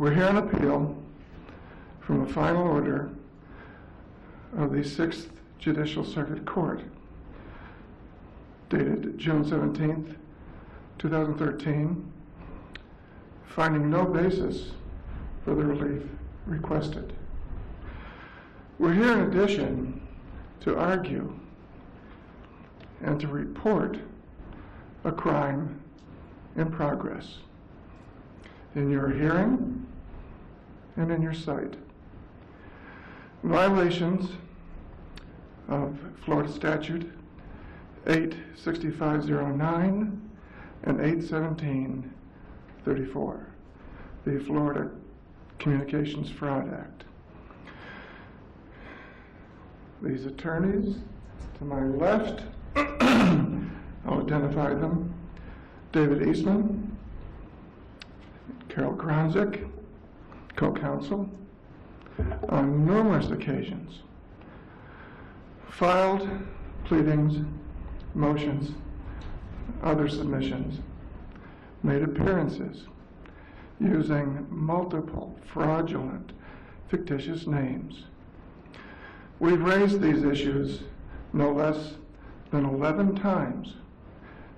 We're here on appeal from a final order of the 6th Judicial Circuit Court, dated June 17th, 2013, finding no basis for the relief requested. We're here in addition to argue and to report a crime in progress in your hearing and in your sight. Violations of Florida Statute 86509 and 81734, the Florida Communications Fraud Act. These attorneys to my left, I'll identify them: David Eastman, Carol Gronzik, co-counsel, on numerous occasions filed pleadings, motions, other submissions, made appearances using multiple fraudulent, fictitious names. We've raised these issues no less than 11 times,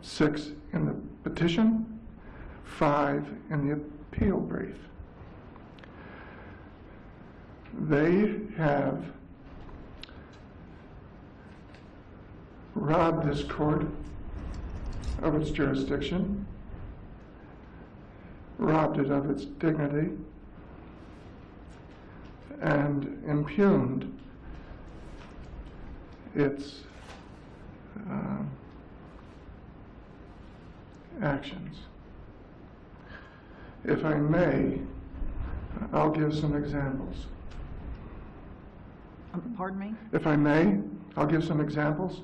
6 in the petition, 5 in the appeal brief. They have robbed this court of its jurisdiction, robbed it of its dignity, and impugned its actions. If I may, I'll give some examples. Pardon me? If I may, I'll give some examples.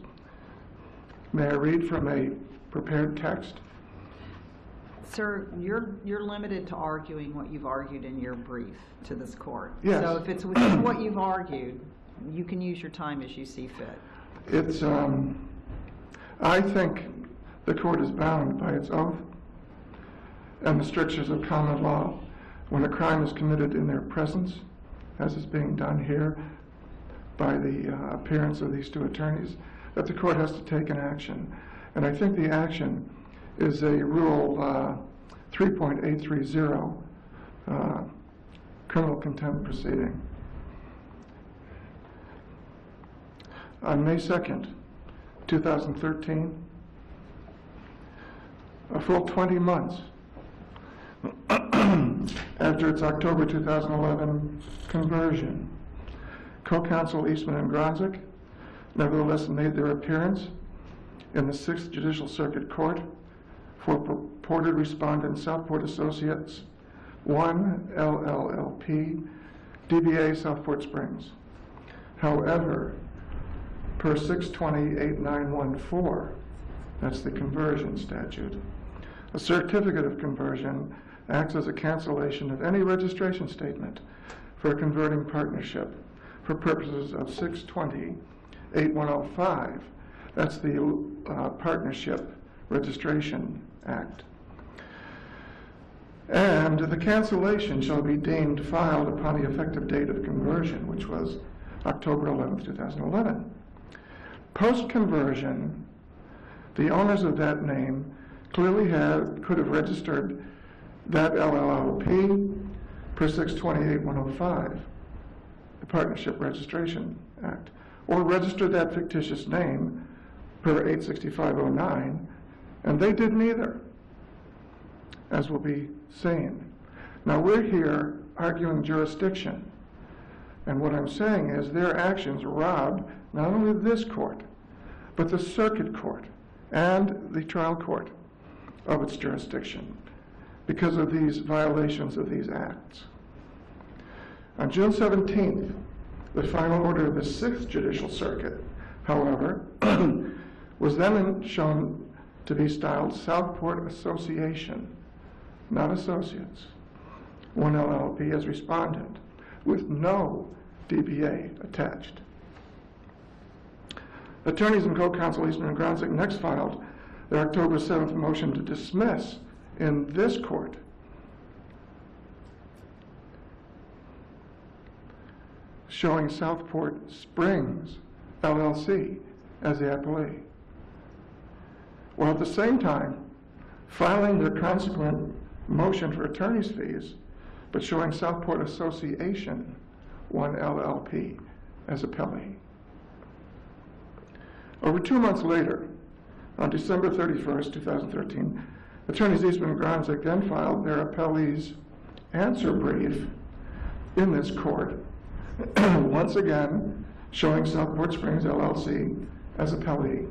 May I read from a prepared text? Sir, you're limited to arguing what you've argued in your brief to this court. Yes. So if it's within what you've argued, you can use your time as you see fit. It's, I think the court is bound by its oath and the strictures of common law when a crime is committed in their presence, as is being done here by the appearance of these two attorneys, that the court has to take an action. And I think the action is a Rule 3.830 criminal contempt proceeding. On May 2nd, 2013, a full 20 months after its October 2011 conversion, co-counsel Eastman and Gronzik nevertheless made their appearance in the 6th Judicial Circuit Court for purported respondent Southport Associates 1 LLLP, DBA Southport Springs. However, per 620-8914, that's the conversion statute, a certificate of conversion acts as a cancellation of any registration statement for a converting partnership for purposes of 620-8105. That's the Partnership Registration Act. And the cancellation shall be deemed filed upon the effective date of conversion, which was October 11th, 2011. Post-conversion, the owners of that name clearly could have registered that LLLP per 620-8105, the Partnership Registration Act, or registered that fictitious name per 86509, and they did neither, as will be seen. Now we're here arguing jurisdiction, and what I'm saying is their actions robbed not only this court, but the circuit court and the trial court of its jurisdiction because of these violations of these acts. On June 17th, the final order of the 6th Judicial Circuit, however, was then shown to be styled Southport Association, not Associates, 1 LLP as respondent, with no DBA attached. Attorneys and co-counsel Eastman and Gronzik next filed their October 7th motion to dismiss in this court showing Southport Springs LLC as the appellee, while at the same time filing their consequent motion for attorney's fees, but showing Southport Association 1 LLP as appellee. Over 2 months later, on December 31st, 2013, attorneys Eastman and Gromzik then filed their appellee's answer brief in this court, once again showing Southport Springs LLC as appellee.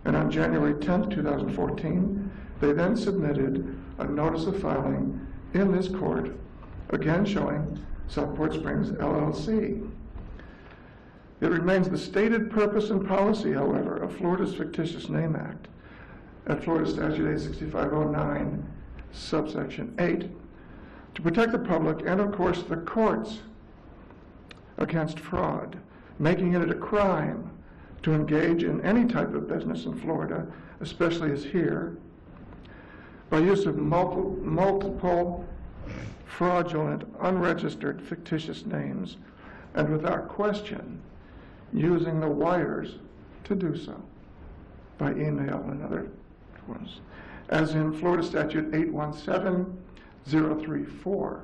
And on January 10th, 2014, they then submitted a notice of filing in this court, again showing Southport Springs LLC. It remains the stated purpose and policy, however, of Florida's Fictitious Name Act at Florida Statute 86509, subsection 8, to protect the public and, of course, the courts against fraud, making it a crime to engage in any type of business in Florida, especially as here, by use of multiple fraudulent, unregistered, fictitious names, and without question, using the wires to do so, by email and other ones, as in Florida Statute 817034,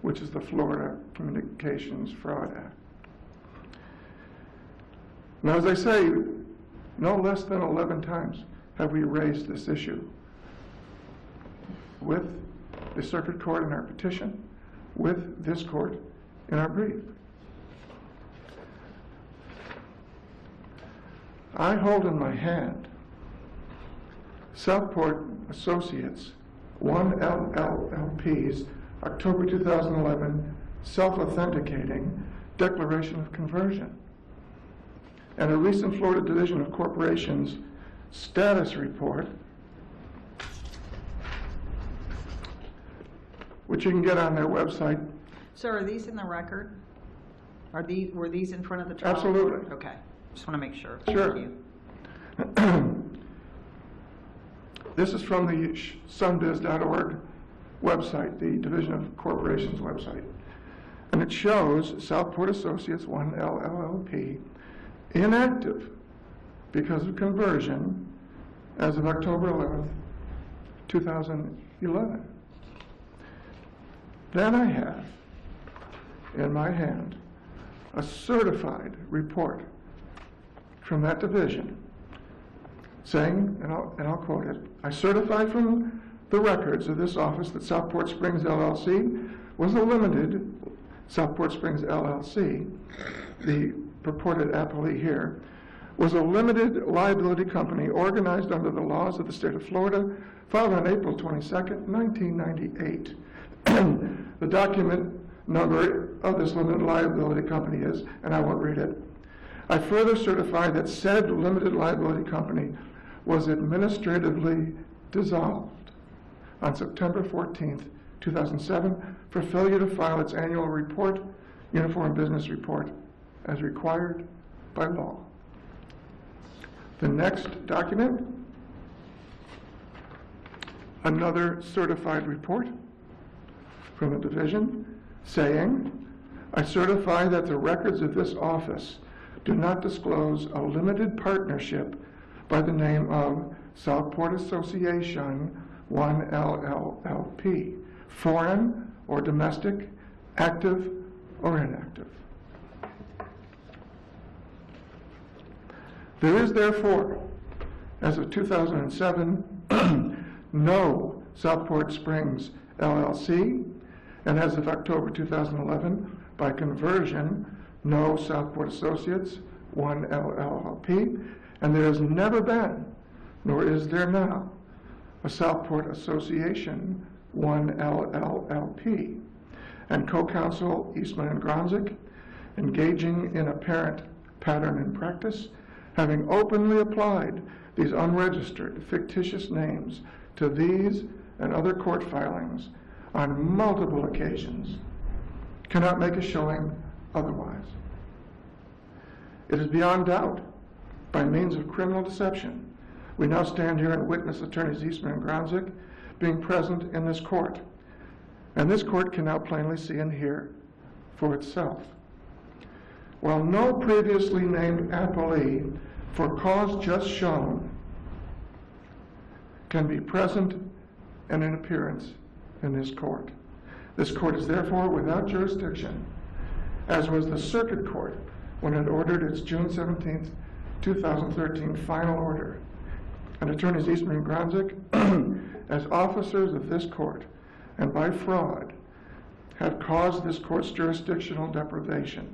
which is the Florida Communications Fraud Act. Now, as I say, no less than 11 times have we raised this issue with the circuit court in our petition, with this court in our brief. I hold in my hand Southport Associates 1 LLP's October 2011 self-authenticating declaration of conversion, and a recent Florida Division of Corporations status report, which you can get on their website. So are these in the record? Were these in front of the trial? Absolutely. Okay. Just want to make sure. Sure. Thank you. This is from the sunbiz.org website, the Division of Corporations website. And it shows Southport Associates 1 LLP inactive because of conversion as of October 11th, 2011. Then I have in my hand a certified report from that division saying, and I'll quote it, I certify from the records of this office that Southport Springs LLC was a limited, Southport Springs LLC, the purported appellee here, was a limited liability company organized under the laws of the state of Florida, filed on April 22nd, 1998. The document number of this limited liability company is, and I won't read it, I further certify that said limited liability company was administratively dissolved on September 14th, 2007 for failure to file its annual report, Uniform Business Report, as required by law. The next document, another certified report from a division saying, I certify that the records of this office do not disclose a limited partnership by the name of Southport Association 1 LLP, foreign or domestic, active or inactive. There is therefore, as of 2007, no Southport Springs LLC, and as of October 2011, by conversion, no Southport Associates 1 LLP, and there has never been, nor is there now, a Southport Association 1 LLP, and co-counsel Eastman and Gromzik, engaging in apparent pattern and practice, having openly applied these unregistered, fictitious names to these and other court filings on multiple occasions, cannot make a showing otherwise. It is beyond doubt, by means of criminal deception, we now stand here and witness attorneys Eastman and Gromzik being present in this court. And this court can now plainly see and hear for itself. while no previously named appellee for cause just shown can be present in an appearance in this court. This court is therefore without jurisdiction, as was the circuit court when it ordered its June 17, 2013 final order. And attorneys Eastman and Gronzik, as officers of this court and by fraud, have caused this court's jurisdictional deprivation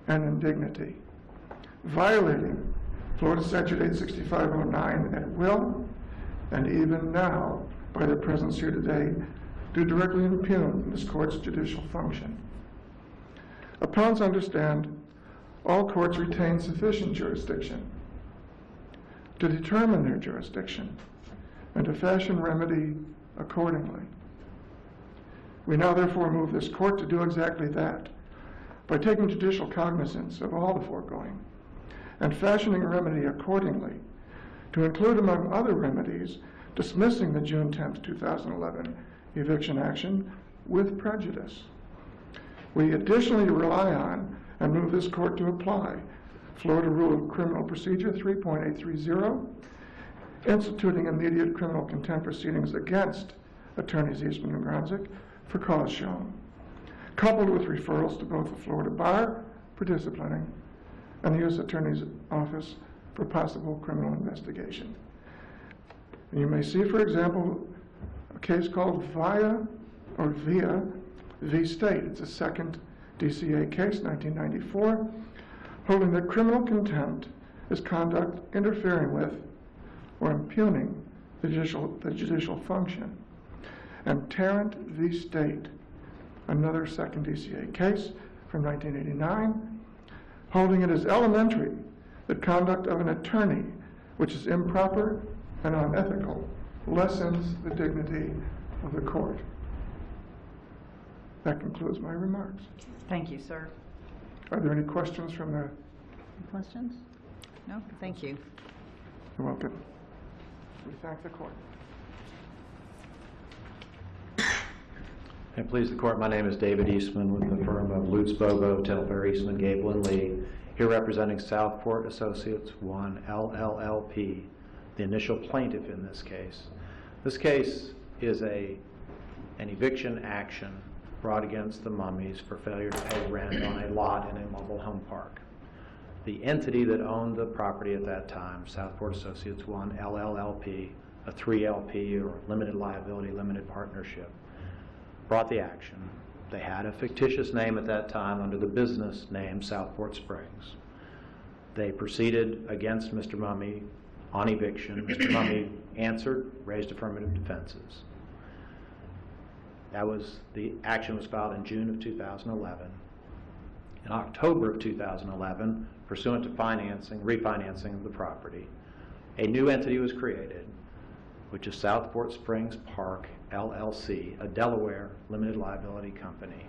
and indignity, violating Florida Statute 86509 at will, and even now, by their presence here today, do directly impugn this court's judicial function. Appellants understand all courts retain sufficient jurisdiction to determine their jurisdiction and to fashion remedy accordingly. We now therefore move this court to do exactly that by taking judicial cognizance of all the foregoing and fashioning a remedy accordingly, to include among other remedies dismissing the June 10, 2011 eviction action with prejudice. We additionally rely on and move this court to apply Florida Rule of Criminal Procedure 3.830, instituting immediate criminal contempt proceedings against attorneys Eastman and Gronzik for cause shown, coupled with referrals to both the Florida Bar for disciplining and the U.S. Attorney's Office for possible criminal investigation. And you may see, for example, a case called Via v. State. It's a second DCA case, 1994, holding that criminal contempt is conduct interfering with or impugning the judicial function. And Tarrant v. State, another second DCA case from 1989, holding it as elementary that conduct of an attorney, which is improper and unethical, lessens the dignity of the court. That concludes my remarks. Thank you, sir. Are there any questions from the... Questions? No? Thank you. You're welcome. We thank the court. And please the court, my name is David Eastman with the firm of Lutz, Bobo, Telfair, Eastman, Gable, and Lee, here representing Southport Associates 1 LLLP, the initial plaintiff in this case. This case is an eviction action brought against the Mummies for failure to pay rent on a lot in a mobile home park. The entity that owned the property at that time, Southport Associates 1 LLLP, a 3LP or limited liability, limited partnership, brought the action. They had a fictitious name at that time under the business name Southport Springs. They proceeded against Mr. Mummy on eviction. Mr. Mummy answered, raised affirmative defenses. The action was filed in June of 2011. In October of 2011, pursuant to refinancing of the property, a new entity was created, which is Southport Springs Park LLC, a Delaware limited liability company.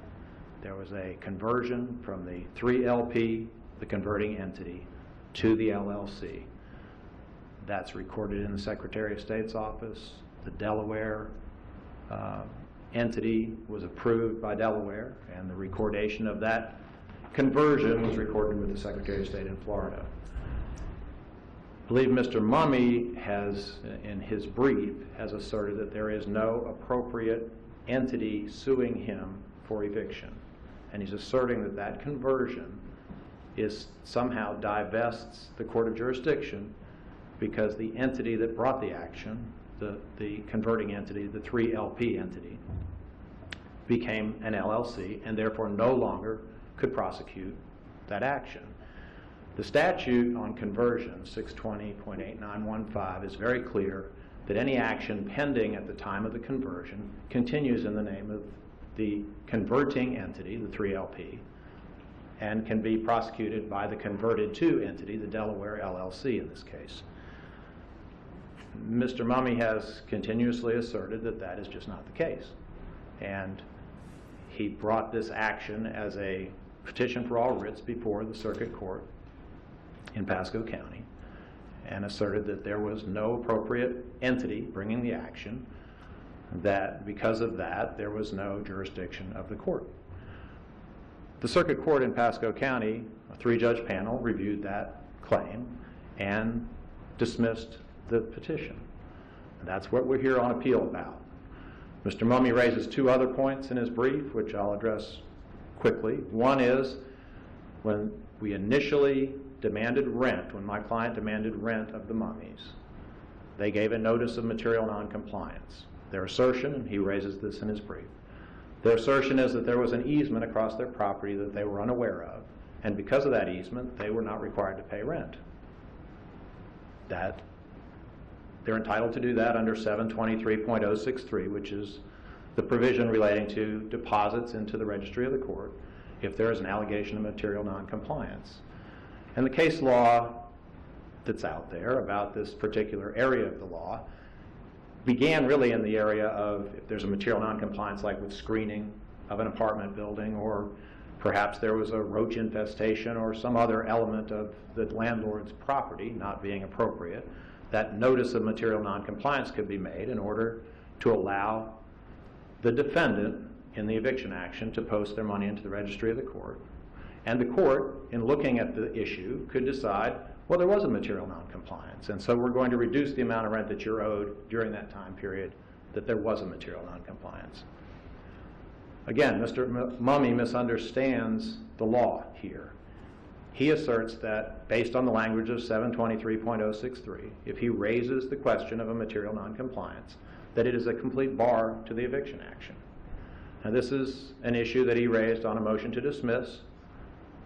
There was a conversion from the 3LP, the converting entity, to the LLC. That's recorded in the Secretary of State's office. The Delaware entity was approved by Delaware, and the recordation of that conversion was recorded with the Secretary of State in Florida. I believe Mr. Mummy has, in his brief, has asserted that there is no appropriate entity suing him for eviction. And he's asserting that that conversion somehow divests the court of jurisdiction because the entity that brought the action, the converting entity, the 3LP entity, became an LLC and therefore no longer could prosecute that action. The statute on conversion, 620.8915, is very clear that any action pending at the time of the conversion continues in the name of the converting entity, the 3LP, and can be prosecuted by the converted to entity, the Delaware LLC in this case. Mr. Mummy has continuously asserted that that is just not the case. And he brought this action as a petition for all writs before the circuit court in Pasco County and asserted that there was no appropriate entity bringing the action, that because of that there was no jurisdiction of the court. The Circuit Court in Pasco County, a 3-judge panel, reviewed that claim and dismissed the petition. And that's what we're here on appeal about. Mr. Mummy raises 2 other points in his brief, which I'll address quickly. One is when we initially demanded rent, when my client demanded rent of the Mummies, they gave a notice of material noncompliance. Their assertion, and he raises this in his brief, their assertion is that there was an easement across their property that they were unaware of, and because of that easement, they were not required to pay rent. That they're entitled to do that under 723.063, which is the provision relating to deposits into the registry of the court if there is an allegation of material noncompliance. And the case law that's out there about this particular area of the law began really in the area of if there's a material noncompliance, like with screening of an apartment building, or perhaps there was a roach infestation or some other element of the landlord's property not being appropriate, that notice of material noncompliance could be made in order to allow the defendant in the eviction action to post their money into the registry of the court. And the court, in looking at the issue, could decide, well, there was a material noncompliance, and so we're going to reduce the amount of rent that you're owed during that time period that there was a material noncompliance. Again, Mr. Mummy misunderstands the law here. He asserts that, based on the language of 723.063, if he raises the question of a material noncompliance, that it is a complete bar to the eviction action. Now, this is an issue that he raised on a motion to dismiss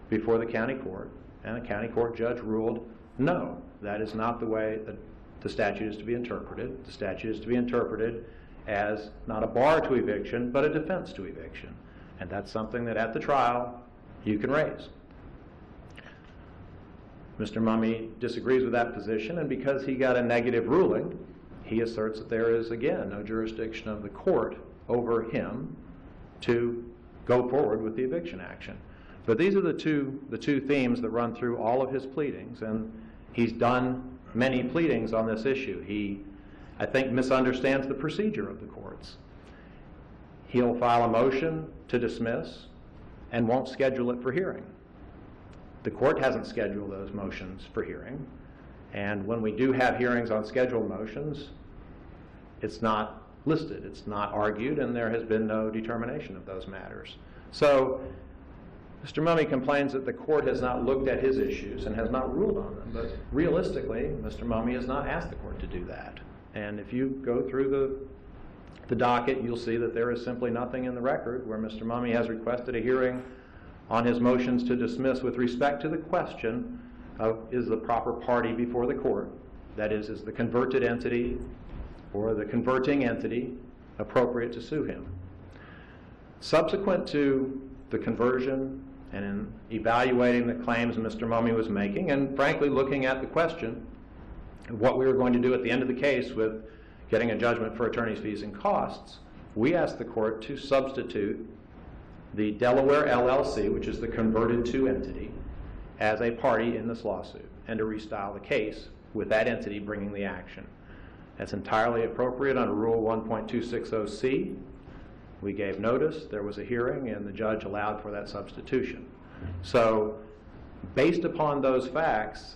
before the county court, and the county court judge ruled, no, that is not the way that the statute is to be interpreted. The statute is to be interpreted as not a bar to eviction, but a defense to eviction. And that's something that at the trial you can raise. Mr. Mummy disagrees with that position, and because he got a negative ruling, he asserts that there is, again, no jurisdiction of the court over him to go forward with the eviction action. But these are the two themes that run through all of his pleadings, and he's done many pleadings on this issue. He, I think, misunderstands the procedure of the courts. He'll file a motion to dismiss and won't schedule it for hearing. The court hasn't scheduled those motions for hearing, and when we do have hearings on scheduled motions, it's not listed, it's not argued, and there has been no determination of those matters. So Mr. Mummy complains that the court has not looked at his issues and has not ruled on them, but realistically, Mr. Mummy has not asked the court to do that. And if you go through the docket, you'll see that there is simply nothing in the record where Mr. Mummy has requested a hearing on his motions to dismiss with respect to the question of, is the proper party before the court, that is the converted entity or the converting entity appropriate to sue him? Subsequent to the conversion and in evaluating the claims Mr. Mummy was making, and frankly looking at the question of what we were going to do at the end of the case with getting a judgment for attorney's fees and costs, we asked the court to substitute the Delaware LLC, which is the converted to entity, as a party in this lawsuit, and to restyle the case with that entity bringing the action. That's entirely appropriate under Rule 1.260C. We gave notice, there was a hearing, and the judge allowed for that substitution. So, based upon those facts,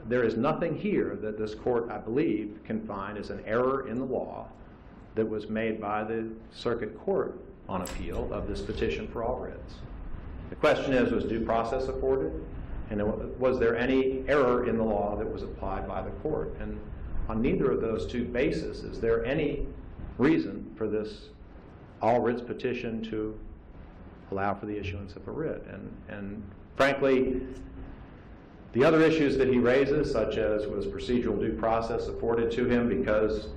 there is nothing here that this court, I believe, can find as an error in the law that was made by the circuit court on appeal of this petition for all writs. The question is, was due process afforded? And was there any error in the law that was applied by the court? And on neither of those two bases is there any reason for this all writs petition to allow for the issuance of a writ. And frankly, the other issues that he raises, such as was procedural due process afforded to him because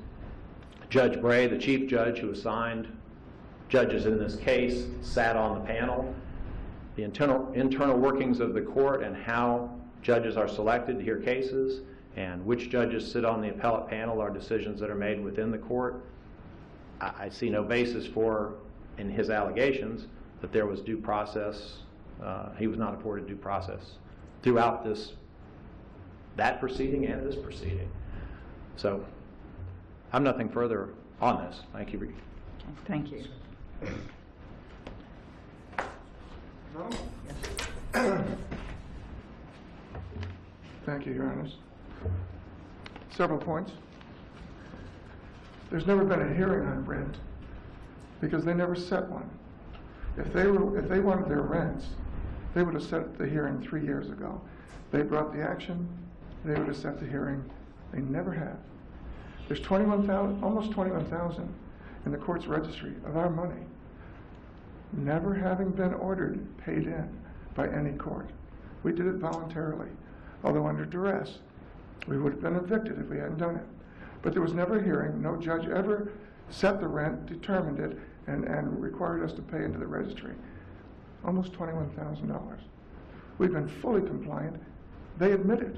Judge Bray, the chief judge who assigned judges in this case, sat on the panel, the internal workings of the court and how judges are selected to hear cases, and which judges sit on the appellate panel are decisions that are made within the court. I see no basis for, in his allegations, that there was due process, he was not afforded due process throughout that proceeding and this proceeding. So, I have nothing further on this. Thank you. Okay, thank you. Thank you, Your Honors. Several points. There's never been a hearing on rent because they never set one. If they wanted their rents, they would have set the hearing 3 years ago. They brought the action, they would have set the hearing. They never have. There's 21,000, almost 21,000 in the court's registry of our money, never having been ordered paid in by any court. We did it voluntarily, although under duress. We would have been evicted if we hadn't done it. But there was never a hearing. No judge ever set the rent, determined it, and required us to pay into the registry. Almost $21,000. We've been fully compliant. They admit it.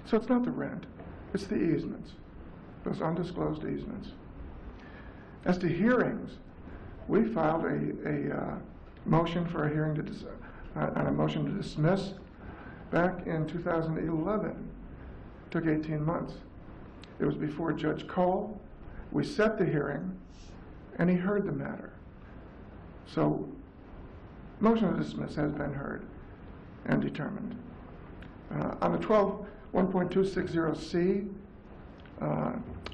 So it's not the rent, it's the easements, those undisclosed easements. As to hearings, we filed a motion for a hearing on a motion to dismiss back in 2011. Took 18 months. It was before Judge Cole. We set the hearing, and he heard the matter. So, motion to dismiss has been heard and determined. On the 1.260C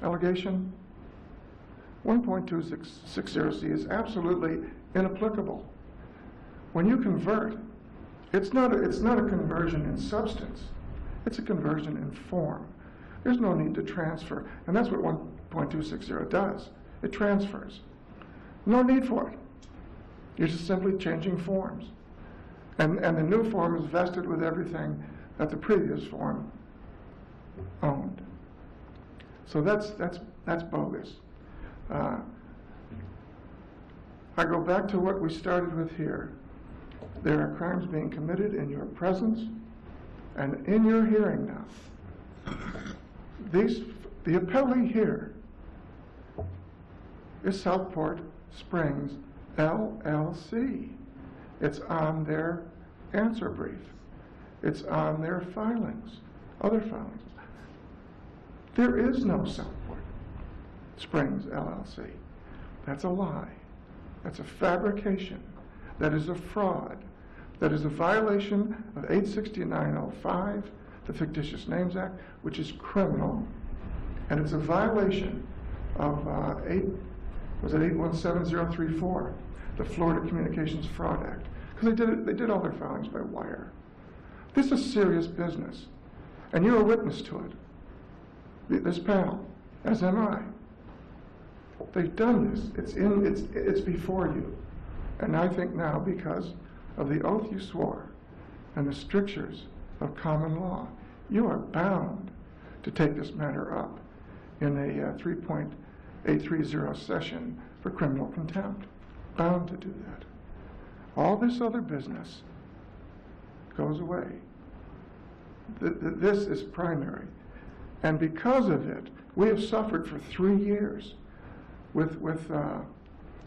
allegation, 1.260C is absolutely inapplicable. When you convert, it's not a conversion in substance. It's a conversion in form. There's no need to transfer, and that's what 1.260 does. It transfers. No need for it. You're just simply changing forms. And the new form is vested with everything that the previous form owned. So that's bogus. I go back to what we started with here. There are crimes being committed in your presence and in your hearing now. The appellee here is Southport Springs LLC. It's on their answer brief. It's on their filings, other filings. There is no Southport Springs LLC. That's a lie. That's a fabrication. That is a fraud. That is a violation of 869.05, the Fictitious Names Act, which is criminal. And it's a violation of 817034, the Florida Communications Fraud Act. Because they did all their filings by wire. This is serious business. And you're a witness to it. This panel, as am I. They've done this. It's before you. And I think now, because of the oath you swore and the strictures of common law, you are bound to take this matter up in a 3.830 session for criminal contempt. Bound to do that. All this other business goes away. This is primary. And because of it, we have suffered for 3 years with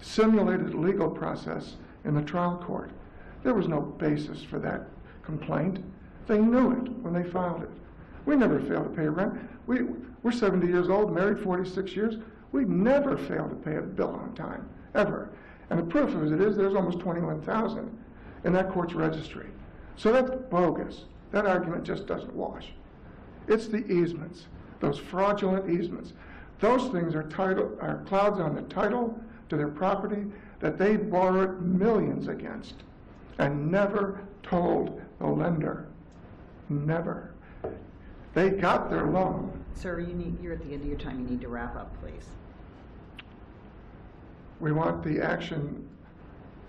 simulated legal process in the trial court. There was no basis for that complaint. They knew it when they filed it. We never failed to pay rent. We're 70 years old, married 46 years. We never failed to pay a bill on time, ever. And the proof of it is there's almost 21,000 in that court's registry. So that's bogus. That argument just doesn't wash. It's the easements, those fraudulent easements. Those things are clouds on the title to their property that they borrowed millions against and never told the lender. Never. They got their loan. Sir, you're at the end of your time. You need to wrap up, please. We want the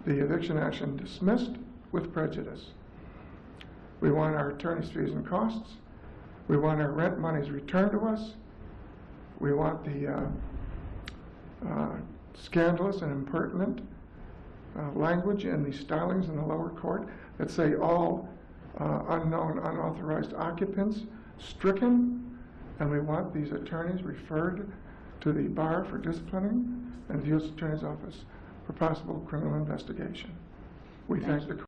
eviction action dismissed with prejudice. We want our attorney's fees and costs. We want our rent monies returned to us. We want the scandalous and impertinent language in the stylings in the lower court that say all unknown, unauthorized occupants stricken, and we want these attorneys referred to the bar for disciplining and the U.S. Attorney's Office for possible criminal investigation. We thank the